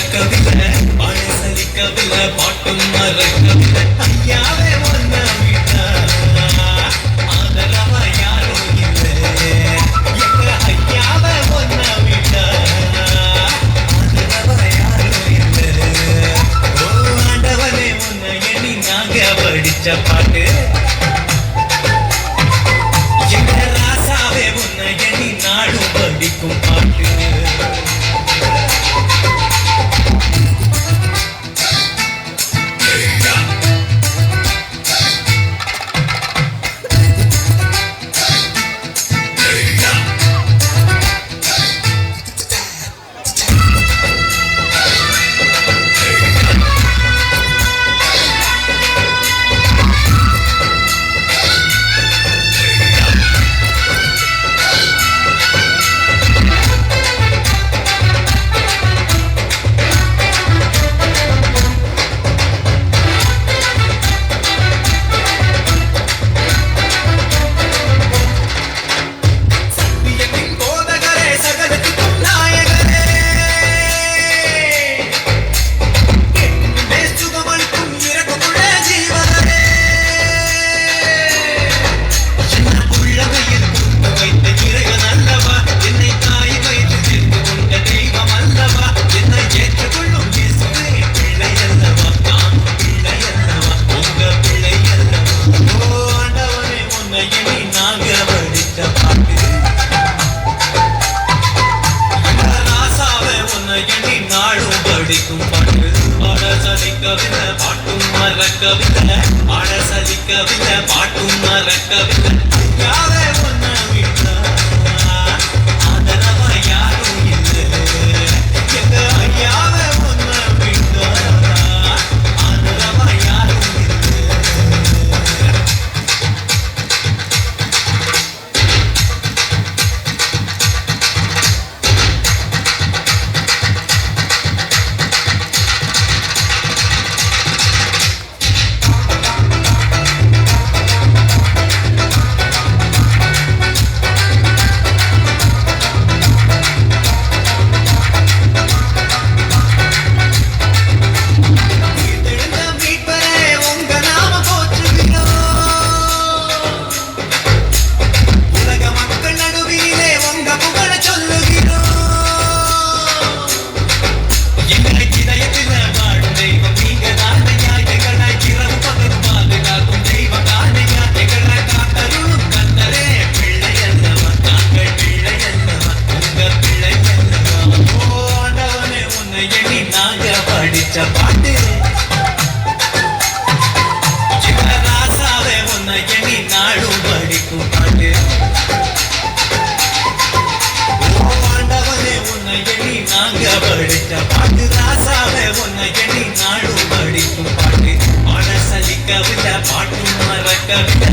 மறக்கவில்லை பழசலிக்கவில்லை பாட்டும் மறக்கவில்லை ஐயாவே ஒன்ன விட்டா ஆதரவா யாரும் இல்லை எங்க ஐயாவே ஒன்ன விட்டா ஆதரவா யாரும் இல்லை ஓ ஆண்டவனே உன்னை எண்ணி நாங்க படிச்ச பாட்டு எங்க ராசாவே உன்னை எண்ணி நாடும் படிக்கும் பாட்டு பாட்டும் மறக்கவில்லை பழசலிக்கவில்லை பாட்டும் மறக்கவில்லை யாரே ஒன்ன விட்டா ஆதரவா யாரும் இல்லை எங்க ஐயாவே ஒன்ன விட்டா ஆதரவா யாரும் இல்லை பாட்டு ராசாவே உன்னை எண்ணி நாடும் படிக்கும் பாட்டு ஆண்டவனே உன்னை எண்ணி நாங்க படிச்ச பாட்டு ராசாவே உன்னை எண்ணி நாடும் படிக்கும் பாட்டு பழசலிக்கவில்லை பாட்டும் மறக்கவில்லை